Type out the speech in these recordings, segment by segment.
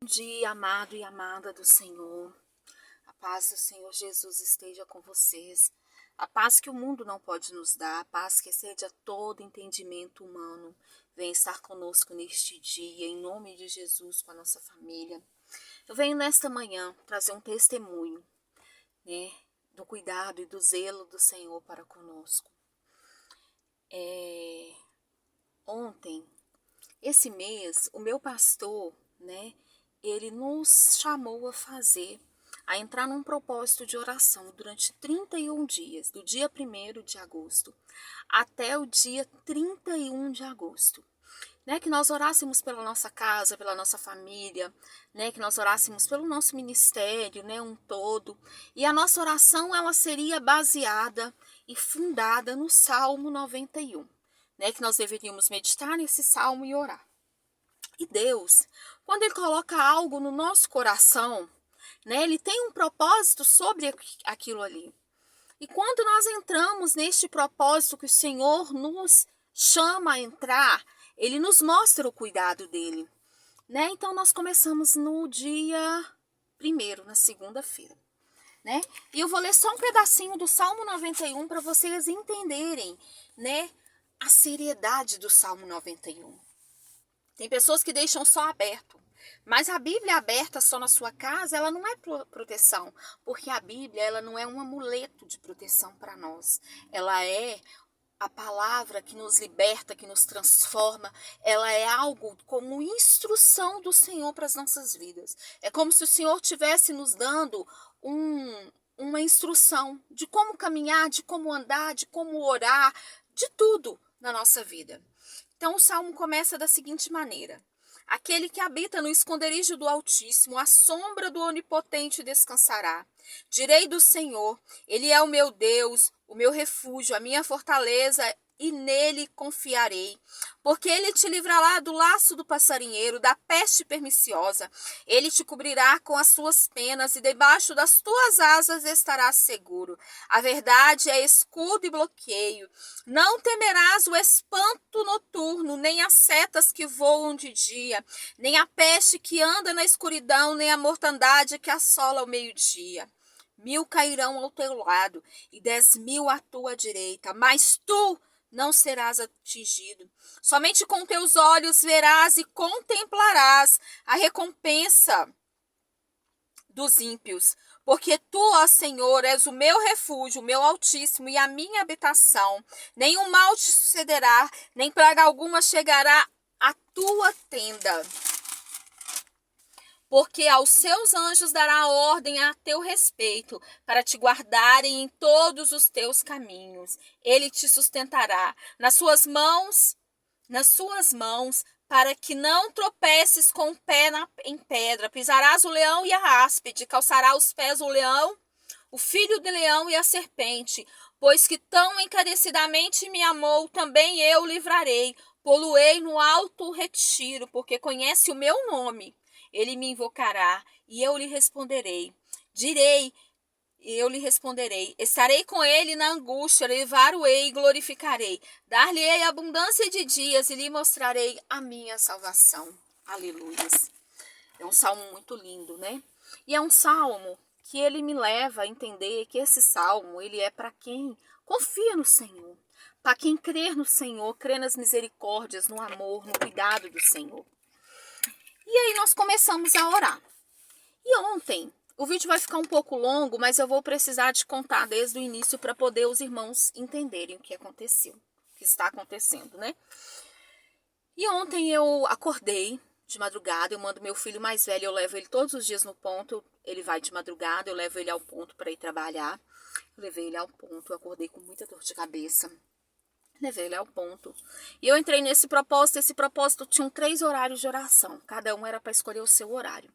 Bom dia, amado e amada do Senhor. A paz do Senhor Jesus esteja com vocês. A paz que o mundo não pode nos dar, a paz que excede a todo entendimento humano, vem estar conosco neste dia, em nome de Jesus, com a nossa família. Eu venho nesta manhã trazer um testemunho, do cuidado e do zelo do Senhor para conosco. Ontem, esse mês, o meu pastor, ele nos chamou a entrar num propósito de oração durante 31 dias, do dia 1º de agosto até o dia 31 de agosto. Que nós orássemos pela nossa casa, pela nossa família, que nós orássemos pelo nosso ministério, um todo. E a nossa oração, ela seria baseada e fundada no Salmo 91, que nós deveríamos meditar nesse salmo e orar. E Deus, quando Ele coloca algo no nosso coração, Ele tem um propósito sobre aquilo ali. E quando nós entramos neste propósito que o Senhor nos chama a entrar, Ele nos mostra o cuidado dEle. Então nós começamos no dia 1º, na segunda-feira. E eu vou ler só um pedacinho do Salmo 91 para vocês entenderem, a seriedade do Salmo 91. Tem pessoas que deixam só aberto, mas a Bíblia aberta só na sua casa, ela não é proteção, porque a Bíblia, ela não é um amuleto de proteção para nós. Ela é a palavra que nos liberta, que nos transforma. Ela é algo como instrução do Senhor para as nossas vidas. É como se o Senhor estivesse nos dando uma instrução de como caminhar, de como andar, de como orar, de tudo na nossa vida. Então o Salmo começa da seguinte maneira: aquele que habita no esconderijo do Altíssimo, à sombra do Onipotente descansará. Direi do Senhor, Ele é o meu Deus, o meu refúgio, a minha fortaleza, e nele confiarei. Porque Ele te livrará do laço do passarinheiro, da peste perniciosa. Ele te cobrirá com as suas penas, e debaixo das tuas asas estarás seguro. A verdade é escudo e bloqueio. Não temerás o espanto noturno, nem as setas que voam de dia, nem a peste que anda na escuridão, nem a mortandade que assola ao meio-dia. 1000 cairão ao teu lado e 10.000 à tua direita, mas tu não serás atingido. Somente com teus olhos verás e contemplarás a recompensa dos ímpios. Porque tu, ó Senhor, és o meu refúgio, o meu Altíssimo e a minha habitação. Nenhum mal te sucederá, nem praga alguma chegará à tua tenda. Porque aos seus anjos dará ordem a teu respeito, para te guardarem em todos os teus caminhos. Ele te sustentará nas suas mãos, para que não tropeces com o pé em pedra. Pisarás o leão e a áspide, calçará os pés o leão, o filho do leão e a serpente. Pois que tão encarecidamente me amou, também eu livrarei. Poluei no alto retiro, porque conhece o meu nome. Ele me invocará e eu lhe responderei. Estarei com ele na angústia, levar-o-ei e glorificarei. Dar-lhe-ei abundância de dias e lhe mostrarei a minha salvação. Aleluias. É um salmo muito lindo, E é um salmo que ele me leva a entender que esse salmo, ele é para quem confia no Senhor. Para quem crer no Senhor, crê nas misericórdias, no amor, no cuidado do Senhor. E aí nós começamos a orar. E ontem, o vídeo vai ficar um pouco longo, mas eu vou precisar de contar desde o início para poder os irmãos entenderem o que aconteceu, o que está acontecendo, E ontem eu acordei de madrugada, eu mando meu filho mais velho, eu levo ele todos os dias no ponto, ele vai de madrugada, eu levo ele ao ponto para ir trabalhar. Eu levei ele ao ponto, eu acordei com muita dor de cabeça. Levei ele ao ponto. E eu entrei nesse propósito. Esse propósito tinha 3 horários de oração. Cada um era para escolher o seu horário.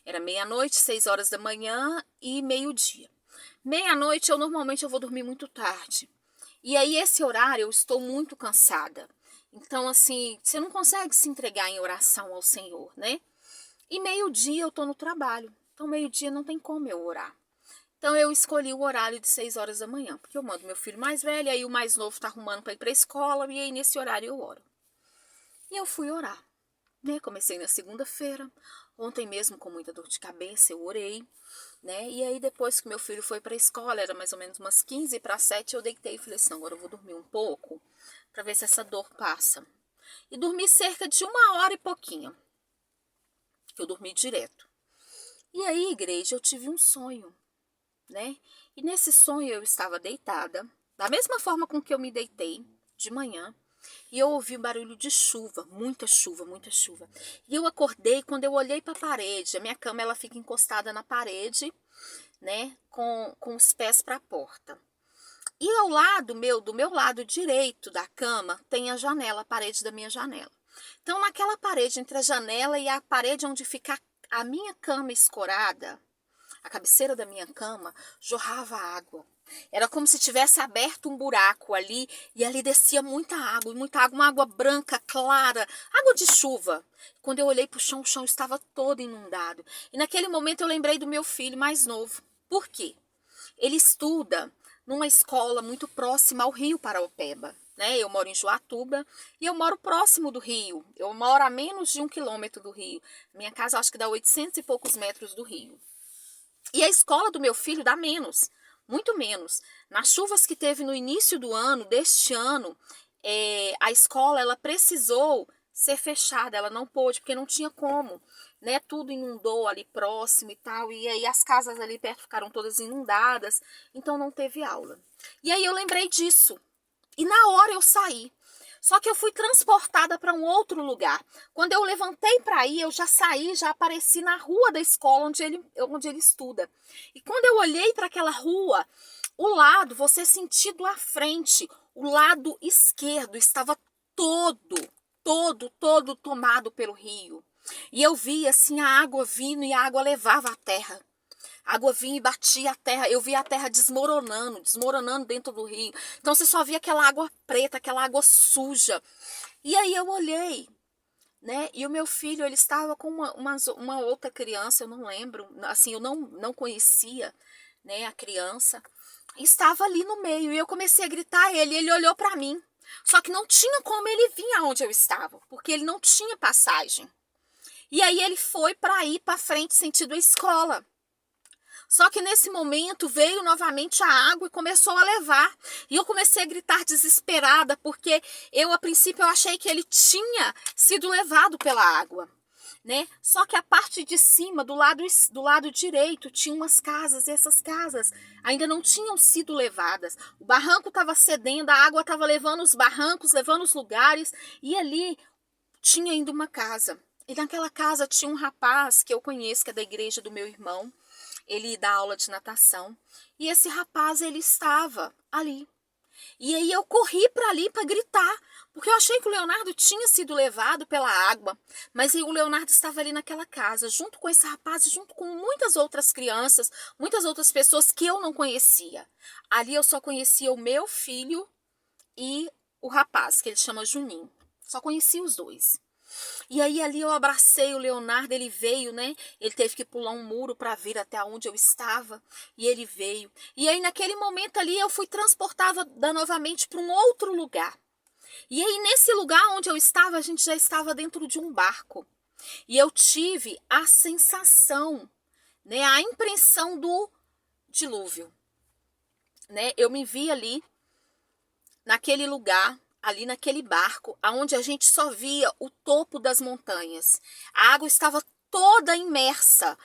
Era meia-noite, 6 horas da manhã e meio-dia. Meia-noite, normalmente eu vou dormir muito tarde. E aí, esse horário, eu estou muito cansada. Então, assim, você não consegue se entregar em oração ao Senhor, E meio-dia eu estou no trabalho. Então, meio-dia não tem como eu orar. Então eu escolhi o horário de 6 horas da manhã, porque eu mando meu filho mais velho, aí o mais novo tá arrumando para ir para a escola, e aí nesse horário eu oro. E eu fui orar. né? Comecei na segunda-feira. Ontem mesmo, com muita dor de cabeça, eu orei, né? E aí, depois que meu filho foi para a escola, era mais ou menos umas 15 para 7, eu deitei e falei assim: agora eu vou dormir um pouco para ver se essa dor passa. E dormi cerca de 1 hora e pouquinho, que eu dormi direto. E aí, igreja, eu tive um sonho, né? E nesse sonho eu estava deitada, da mesma forma com que eu me deitei de manhã, e eu ouvi um barulho de chuva, muita chuva, muita chuva. E eu acordei, quando eu olhei para a parede, a minha cama ela fica encostada na parede, né, com os pés para a porta. E ao lado do meu lado direito da cama, tem a janela, a parede da minha janela. Então, naquela parede entre a janela e a parede onde fica a minha cama escorada, a cabeceira da minha cama, jorrava água. Era como se tivesse aberto um buraco ali e ali descia muita água, uma água branca, clara, água de chuva. Quando eu olhei para o chão estava todo inundado. E naquele momento eu lembrei do meu filho mais novo. Por quê? Ele estuda numa escola muito próxima ao Rio Paraopeba. Né? Eu moro em Joatuba e eu moro próximo do rio. Eu moro a menos de 1 quilômetro do rio. Minha casa acho que dá 800 e poucos metros do rio. E a escola do meu filho dá menos, muito menos. Nas chuvas que teve no início do ano, deste ano, a escola ela precisou ser fechada, ela não pôde, porque não tinha como, né? Tudo inundou ali próximo e tal, e aí as casas ali perto ficaram todas inundadas, então não teve aula. E aí eu lembrei disso, e na hora eu saí. Só que eu fui transportada para um outro lugar. Quando eu levantei para ir, eu já saí, já apareci na rua da escola onde ele estuda. E quando eu olhei para aquela rua, o lado, você sentido à frente, o lado esquerdo estava todo tomado pelo rio. E eu vi assim a água vindo e a água levava a terra. A água vinha e batia a terra. Eu via a terra desmoronando dentro do rio. Então você só via aquela água preta, aquela água suja. E aí eu olhei, né? E o meu filho, ele estava com uma outra criança, eu não lembro, assim, eu não conhecia, né, a criança. Estava ali no meio e eu comecei a gritar a ele, e ele olhou para mim. Só que não tinha como ele vir aonde eu estava, porque ele não tinha passagem. E aí ele foi para ir para frente sentido a escola. Só que nesse momento veio novamente a água e começou a levar. E eu comecei a gritar desesperada, porque a princípio eu achei que ele tinha sido levado pela água, né? Só que a parte de cima, do lado direito, tinha umas casas, e essas casas ainda não tinham sido levadas. O barranco estava cedendo, a água estava levando os barrancos, levando os lugares, e ali tinha ainda uma casa. E naquela casa tinha um rapaz que eu conheço, que é da igreja do meu irmão. Ele dá aula de natação. E esse rapaz, ele estava ali. E aí eu corri para ali para gritar, porque eu achei que o Leonardo tinha sido levado pela água. Mas aí o Leonardo estava ali naquela casa, junto com esse rapaz, junto com muitas outras crianças, muitas outras pessoas que eu não conhecia. Ali eu só conhecia o meu filho e o rapaz, que ele chama Juninho. Só conhecia os dois. E aí ali eu abracei o Leonardo, ele veio, né? Ele teve que pular um muro para vir até onde eu estava, e ele veio. E aí naquele momento ali eu fui transportada novamente para um outro lugar. E aí nesse lugar onde eu estava, a gente já estava dentro de um barco. E eu tive a sensação, né, a impressão do dilúvio, né? Eu me vi ali naquele lugar, ali naquele barco, aonde a gente só via o topo das montanhas. A água estava toda imersa,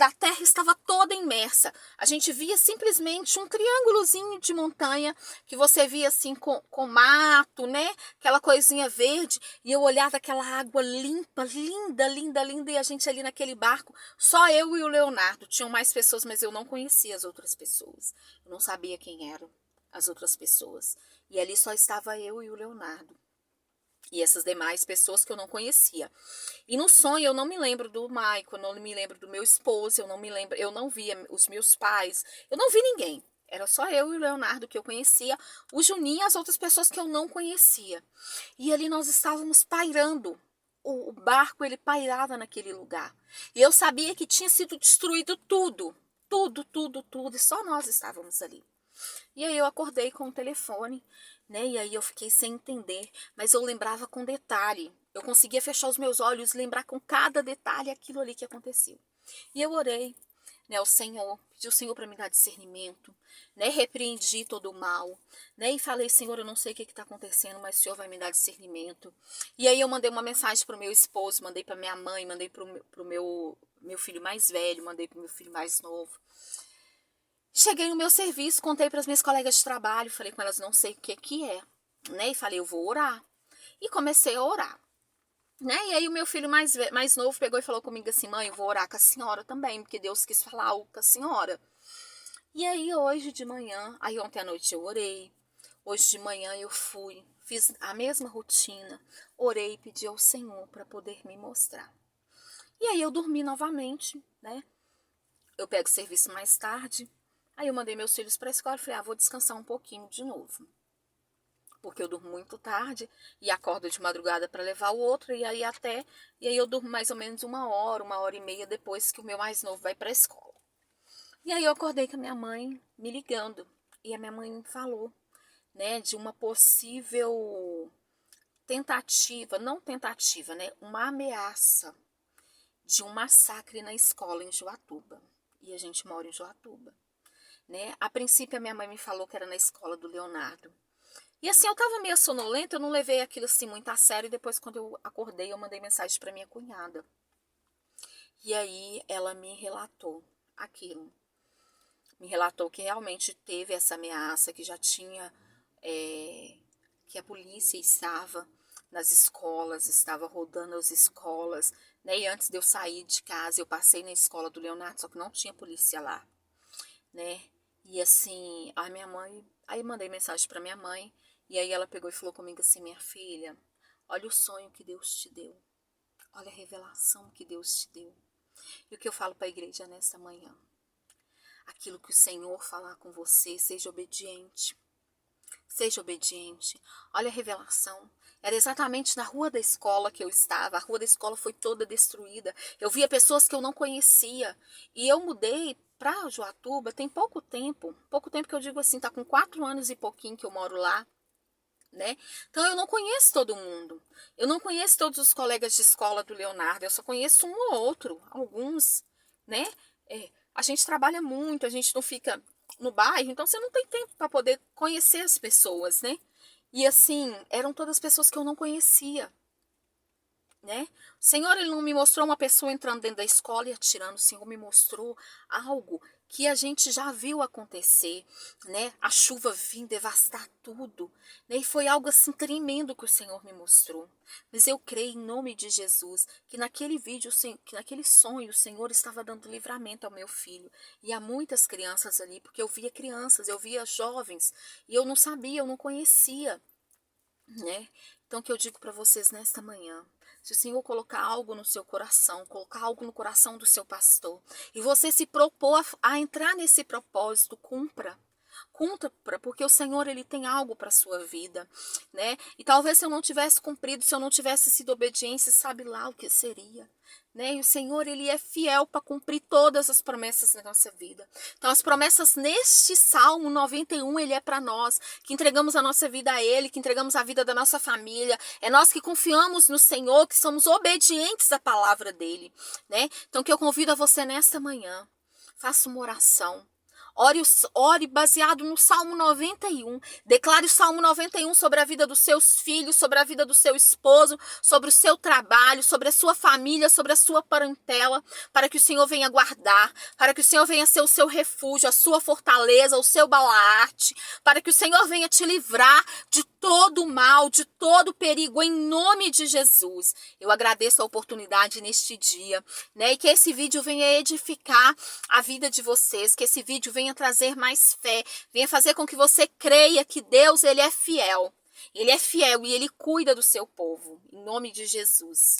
a terra estava toda imersa. A gente via simplesmente um triângulozinho de montanha, que você via assim com mato, né? Aquela coisinha verde, e eu olhava aquela água limpa, linda, linda, linda, e a gente ali naquele barco, só eu e o Leonardo. Tinham mais pessoas, mas eu não conhecia as outras pessoas. Eu não sabia quem eram as outras pessoas. E ali só estava eu e o Leonardo. E essas demais pessoas que eu não conhecia. E no sonho eu não me lembro do Maico, eu não me lembro do meu esposo, eu não via os meus pais, eu não vi ninguém. Era só eu e o Leonardo que eu conhecia, o Juninho e as outras pessoas que eu não conhecia. E ali nós estávamos pairando. O barco, ele pairava naquele lugar. E eu sabia que tinha sido destruído tudo. Tudo. E só nós estávamos ali. E aí eu acordei com o telefone, né? E aí eu fiquei sem entender, mas eu lembrava com detalhe Eu conseguia fechar os meus olhos, lembrar com cada detalhe aquilo ali que aconteceu. E eu orei, né, ao Senhor, pedi ao Senhor para me dar discernimento, né, repreendi todo o mal, né, e falei, Senhor, eu não sei o que está acontecendo, mas o Senhor vai me dar discernimento. E aí eu mandei uma mensagem para o meu esposo, mandei para minha mãe, mandei para o meu filho mais velho, mandei para o meu filho mais novo. Cheguei no meu serviço, contei para as minhas colegas de trabalho, falei com elas, não sei o que é, né, e falei, eu vou orar. E comecei a orar. Né? E aí o meu filho mais novo pegou e falou comigo assim, mãe, eu vou orar com a senhora também, porque Deus quis falar algo com a senhora. E aí hoje de manhã, aí ontem à noite eu orei, hoje de manhã eu fui, fiz a mesma rotina, orei e pedi ao Senhor para poder me mostrar. E aí eu dormi novamente, né? Eu pego serviço mais tarde, aí eu mandei meus filhos para a escola e falei, vou descansar um pouquinho de novo. Porque eu durmo muito tarde e acordo de madrugada para levar o outro, e aí eu durmo mais ou menos 1 hora e meia depois que o meu mais novo vai para a escola. E aí eu acordei com a minha mãe me ligando, e a minha mãe falou, né, de uma possível tentativa, não tentativa, né, uma ameaça de um massacre na escola em Joatuba. E a gente mora em Joatuba, né? A princípio a minha mãe me falou que era na escola do Leonardo. E assim, eu tava meio sonolenta, eu não levei aquilo assim muito a sério. E depois, quando eu acordei, eu mandei mensagem para minha cunhada. E aí, ela me relatou aquilo. Me relatou que realmente teve essa ameaça, que já tinha, que a polícia estava nas escolas, estava rodando as escolas, né? E antes de eu sair de casa, eu passei na escola do Leonardo, só que não tinha polícia lá, né? E assim, a minha mãe, aí mandei mensagem para minha mãe, e aí ela pegou e falou comigo assim, minha filha, olha o sonho que Deus te deu, olha a revelação que Deus te deu. E o que eu falo para a igreja nessa manhã? Aquilo que o Senhor falar com você, seja obediente. Seja obediente. Olha a revelação. Era exatamente na rua da escola que eu estava. A rua da escola foi toda destruída. Eu via pessoas que eu não conhecia. E eu mudei para Joatuba tem pouco tempo. Pouco tempo que eu digo assim, tá com 4 anos e pouquinho que eu moro lá. Né? Então eu não conheço todo mundo. Eu não conheço todos os colegas de escola do Leonardo. Eu só conheço um ou outro, alguns, né? A gente trabalha muito, a gente não fica no bairro, então você não tem tempo para poder conhecer as pessoas, né? E assim, eram todas pessoas que eu não conhecia, né? O Senhor, ele não me mostrou uma pessoa entrando dentro da escola e atirando. O Senhor me mostrou algo que a gente já viu acontecer, né? A chuva vir devastar tudo, né? E foi algo assim tremendo que o Senhor me mostrou. Mas eu creio em nome de Jesus que naquele vídeo, que naquele sonho, o Senhor estava dando livramento ao meu filho e a muitas crianças ali, porque eu via crianças, eu via jovens e eu não sabia, eu não conhecia, né? Então, o que eu digo para vocês nesta manhã, se o Senhor colocar algo no seu coração, colocar algo no coração do seu pastor, e você se propor a entrar nesse propósito, cumpra. Cumpra, porque o Senhor, ele tem algo para a sua vida, né? E talvez se eu não tivesse cumprido, se eu não tivesse sido obediente, sabe lá o que seria, né? E o Senhor, ele é fiel para cumprir todas as promessas da nossa vida. Então, as promessas neste Salmo 91, ele é para nós, que entregamos a nossa vida a ele, que entregamos a vida da nossa família. É nós que confiamos no Senhor, que somos obedientes à palavra dele, né? Então, que eu convido a você nesta manhã, faça uma oração. Ore baseado no Salmo 91. Declare o Salmo 91 sobre a vida dos seus filhos, sobre a vida do seu esposo, sobre o seu trabalho, sobre a sua família, sobre a sua parentela, para que o Senhor venha guardar, para que o Senhor venha ser o seu refúgio, a sua fortaleza, o seu baluarte, para que o Senhor venha te livrar de todo o mal, de todo o perigo, em nome de Jesus. Eu agradeço a oportunidade neste dia, né? E que esse vídeo venha edificar a vida de vocês, que esse vídeo venha trazer mais fé, venha fazer com que você creia que Deus, ele é fiel. Ele é fiel e ele cuida do seu povo. Em nome de Jesus.